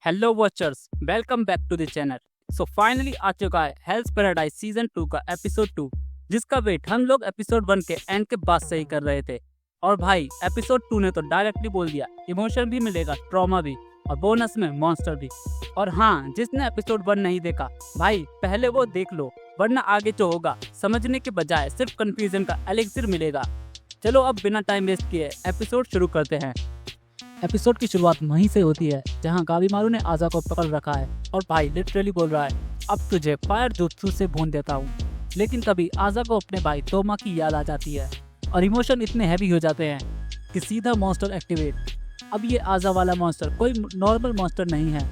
Hello watchers, welcome back to the channel. So finally आ चुका है हेल्स पैराडाइज सीजन 2 का एपिसोड 2, जिसका वेट हम लोग एपिसोड 1 के एंड के बाद से ही कर रहे थे। और भाई एपिसोड 2 ने तो डायरेक्टली बोल दिया, इमोशन भी मिलेगा, ट्रॉमा भी, और बोनस में मॉन्स्टर भी। और हाँ, जिसने एपिसोड 1 नहीं देखा भाई पहले वो देख लो, वरना आगे जो होगा समझने के बजाय सिर्फ कंफ्यूजन का एलिक्सिर मिलेगा। चलो अब बिना टाइम वेस्ट किए एपिसोड शुरू करते हैं। एपिसोड की शुरुआत वहीं से होती है जहां गाबीमारू ने आजा को पकड़ रखा है और भाई लिटरली बोल रहा है, अब तुझे फायर जुत्सु से भून देता हूँ। लेकिन तभी आजा को अपने भाई तोमा की याद आ जाती है और इमोशन इतने हैवी हो जाते हैं कि सीधा मॉन्स्टर एक्टिवेट। अब ये आजा वाला मॉन्स्टर कोई नॉर्मल मॉन्स्टर नहीं है,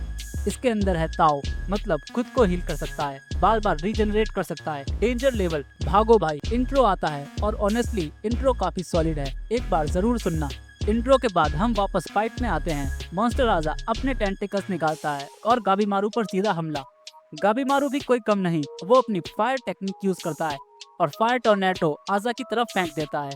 इसके अंदर है ताओ, मतलब खुद को हील कर सकता है, बार बार रीजनरेट कर सकता है, डेंजर लेवल, भागो भाई। इंट्रो आता है और ऑनेस्टली इंट्रो काफी सॉलिड है, एक बार जरूर सुनना। इंट्रो के बाद हम वापस फाइट में आते हैं। मॉन्स्टर आजा अपने टेंटिकल्स निकालता है और गाबीमारू पर सीधा हमला। गाबीमारू भी कोई कम नहीं, वो अपनी फायर टेक्निक यूज करता है और फायर टोर्नेडो आजा की तरफ फेंक देता है।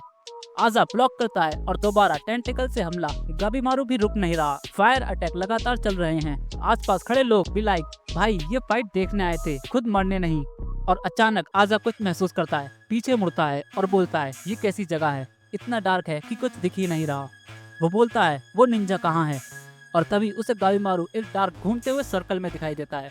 आजा ब्लॉक करता है और दोबारा टेंटिकल से हमला। गाबीमारू भी रुक नहीं रहा, फायर अटैक लगातार चल रहे हैं। आसपास खड़े लोग भी लाइक, भाई ये फाइट देखने आए थे, खुद मरने नहीं। और अचानक आजा कुछ महसूस करता है, पीछे मुड़ता है और बोलता है, ये कैसी जगह है, इतना डार्क है कि कुछ दिख ही नहीं रहा। वो बोलता है, वो निंजा कहाँ है? और तभी उसे गाबीमारू एक डार्क घूमते हुए सर्कल में दिखाई देता है।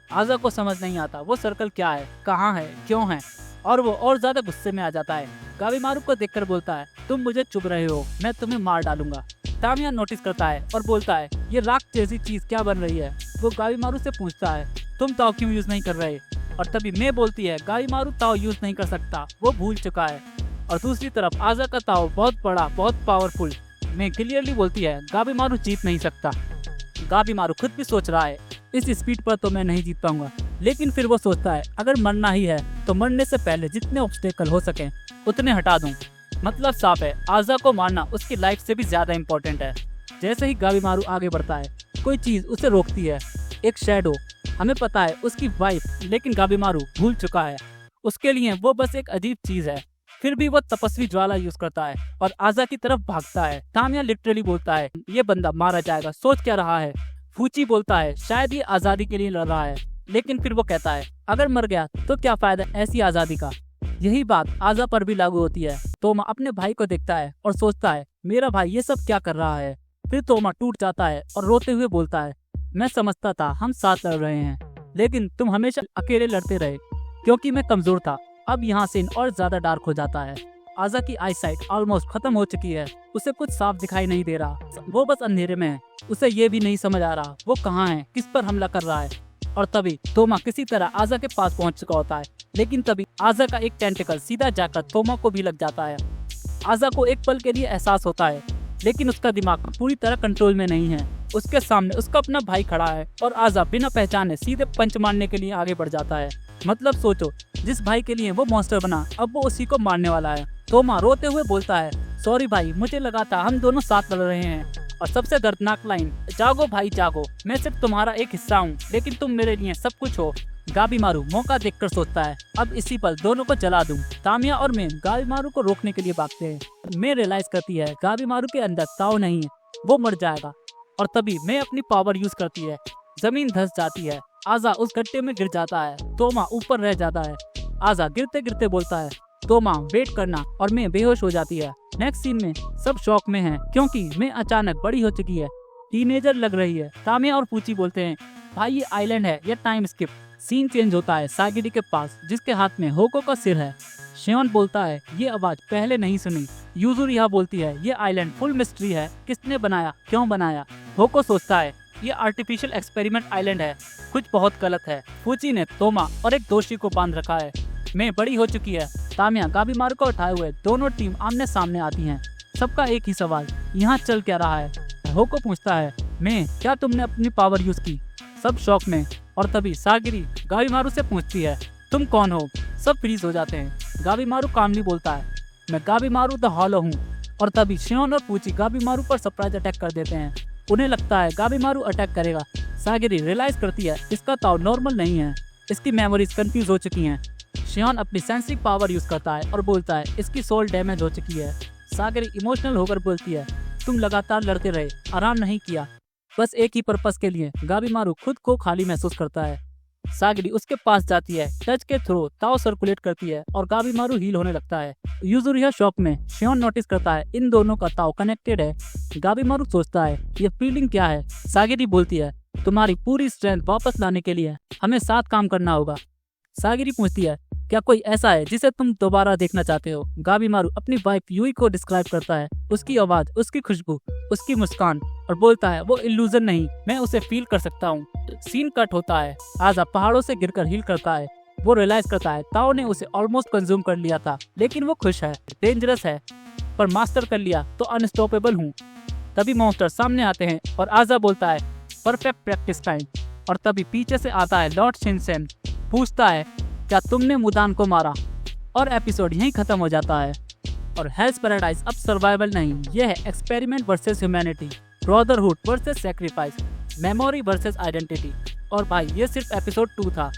आजा को समझ नहीं आता वो सर्कल क्या है, कहाँ है, क्यों है, और वो और ज्यादा गुस्से में आ जाता है। गाबीमारू को देखकर बोलता है, तुम मुझे चुभ रहे हो, मैं तुम्हें मार डालूंगा। तामिया नोटिस करता है और बोलता है, ये राख जैसी चीज क्या बन रही है? वो गाबीमारू से पूछता है, तुम ताओ क्यों यूज नहीं कर रहे? और तभी मैं बोलती है, गाबीमारू ताओ यूज नहीं कर सकता, वो भूल चुका है। और दूसरी तरफ आजा का ताओ बहुत बड़ा, बहुत पावरफुल। मैं क्लियरली बोलती है, गाबीमारू जीत नहीं सकता। गाबीमारू खुद भी सोच रहा है, इस स्पीड पर तो मैं नहीं जीत पाऊंगा। लेकिन फिर वो सोचता है, अगर मरना ही है तो मरने से पहले जितने ऑब्स्टेकल हो सके उतने हटा दूं। मतलब साफ है, आजा को मारना उसकी लाइफ से भी ज्यादा इम्पोर्टेंट है। जैसे ही गाबीमारू आगे बढ़ता है, कोई चीज उसे रोकती है, एक शैडो। हमें पता है उसकी वाइफ, लेकिन गाबीमारू भूल चुका है, उसके लिए वो बस एक अजीब चीज है। फिर भी वो तपस्वी ज्वाला यूज करता है और आजा की तरफ भागता है। तामिया लिटरली बोलता है, ये बंदा मारा जाएगा, सोच क्या रहा है? फूची बोलता है, शायद ये आजादी के लिए लड़ रहा है। लेकिन फिर वो कहता है, अगर मर गया तो क्या फायदा ऐसी आजादी का? यही बात आजा पर भी लागू होती है। तोमा अपने भाई को देखता है और सोचता है, मेरा भाई ये सब क्या कर रहा है? फिर तोमा टूट जाता है और रोते हुए बोलता है, मैं समझता था हम साथ लड़ रहे हैं, लेकिन तुम हमेशा अकेले लड़ते रहे क्योंकि मैं कमजोर था। अब यहाँ सीन और ज्यादा डार्क हो जाता है। आजा की आई साइट ऑलमोस्ट खत्म हो चुकी है, उसे कुछ साफ दिखाई नहीं दे रहा, वो बस अंधेरे में है। उसे ये भी नहीं समझ आ रहा वो कहाँ है, किस पर हमला कर रहा है। और तभी तोमा किसी तरह आजा के पास पहुंच चुका होता है, लेकिन तभी आजा का एक टेंटिकल सीधा जाकर तोमा को भी लग जाता है। आजा को एक पल के लिए एहसास होता है, लेकिन उसका दिमाग पूरी तरह कंट्रोल में नहीं है। उसके सामने उसका अपना भाई खड़ा है और आजा बिना पहचाने सीधे पंच मारने के लिए आगे बढ़ जाता है। मतलब सोचो, जिस भाई के लिए वो मॉन्स्टर बना, अब वो उसी को मारने वाला है। तोमा रोते हुए बोलता है, सॉरी भाई, मुझे लगा था हम दोनों साथ लड़ रहे हैं। और सबसे दर्दनाक लाइन, जागो भाई जागो, मैं सिर्फ तुम्हारा एक हिस्सा हूँ, लेकिन तुम मेरे लिए सब कुछ हो। गाबीमारू मौका देखकर सोचता है, अब इसी पल दोनों को जला दूं। तामिया और मैं गाबीमारू को रोकने के लिए भागते हैं। मैं रियलाइज करती है गाबीमारू के अंदर ताओ नहीं है, वो मर जाएगा। और तभी मैं अपनी पावर यूज करती है, जमीन धंस जाती है। आजा उस गड्ढे में गिर जाता है, तोमा ऊपर रह जाता है। आजा गिरते गिरते बोलता है, तोमा वेट करना, और मैं बेहोश हो जाती है। नेक्स्ट सीन में सब शॉक में हैं क्योंकि मैं अचानक बड़ी हो चुकी है, टीनेजर लग रही है। तामिया और पूची बोलते हैं, भाई ये आइलैंड है या टाइम स्किप? सीन चेंज होता है सागिरी के पास, जिसके हाथ में होको का सिर है। शियोन बोलता है, ये आवाज पहले नहीं सुनी। यूजुरिया बोलती है, ये आइलैंड फुल मिस्ट्री है, किसने बनाया, क्यों बनाया? होको सोचता है, ये आर्टिफिशियल एक्सपेरिमेंट आइलैंड है, कुछ बहुत गलत है। फूची ने तोमा और एक दोषी को बांध रखा है। मैं बड़ी हो चुकी है। तामिया गाबीमारू को उठाए हुए दोनों टीम आमने सामने आती हैं। सबका एक ही सवाल, यहाँ चल क्या रहा है? होको पूछता है, मैं, क्या तुमने अपनी पावर यूज की? सब शॉक में। और तभी सागिरी गाबीमारू से पूछती है, तुम कौन हो? सब फ्रीज हो जाते हैं। गाबीमारू कामली बोलता है, मैं गाबीमारू द हॉलो हूँ। और तभी शियोन और पूची गाबीमारू पर सरप्राइज अटैक कर देते हैं। उन्हें लगता है गाबीमारू अटैक करेगा। सागिरी रियलाइज करती है इसका ताव नॉर्मल नहीं है, इसकी मेमोरीज कंफ्यूज हो चुकी हैं। शियोन अपनी सेंसिंग पावर यूज करता है और बोलता है, इसकी सोल डैमेज हो चुकी है। सागिरी इमोशनल होकर बोलती है, तुम लगातार लड़ते रहे, आराम नहीं किया। बस एक ही पर्पस के लिए। गाबीमारू खुद को खाली महसूस करता है। सागिरी उसके पास जाती है, टच के थ्रू ताओ सर्कुलेट करती है और गाबीमारू हील होने लगता है। यूजुरिया शॉप में शियोन नोटिस करता है इन दोनों का ताओ कनेक्टेड है। गाबीमारू सोचता है ये फीलिंग क्या है। सागिरी बोलती है तुम्हारी पूरी स्ट्रेंथ वापस लाने के लिए हमें साथ काम करना होगा। सागिरी पूछती है क्या कोई ऐसा है जिसे तुम दोबारा देखना चाहते हो। गाबीमारू अपनी वाइफ यूई को डिस्क्राइब करता है, उसकी आवाज, उसकी खुशबू, उसकी मुस्कान, और बोलता है वो इल्यूजन नहीं, मैं उसे फील कर सकता हूँ। सीन कट होता है। आजा पहाड़ों से गिरकर हील करता है। वो रियलाइज करता है ताओ ने उसे ऑलमोस्ट कंज्यूम कर लिया था, लेकिन वो खुश है। डेंजरस है पर मास्टर कर लिया तो अनस्टॉपेबल हूँ। तभी मॉन्स्टर सामने आते हैं और आजा बोलता है परफेक्ट प्रैक्टिस टाइम। और तभी पीछे से आता है लॉर्ड शिनसेन, पूछता है क्या तुमने मुदान को मारा। और एपिसोड यहीं खत्म हो जाता है। और हेल्स पैराडाइज अब सर्वाइवल नहीं, यह है experiment versus humanity, brotherhood versus sacrifice, memory versus identity. और भाई ये सिर्फ एपिसोड 2 था।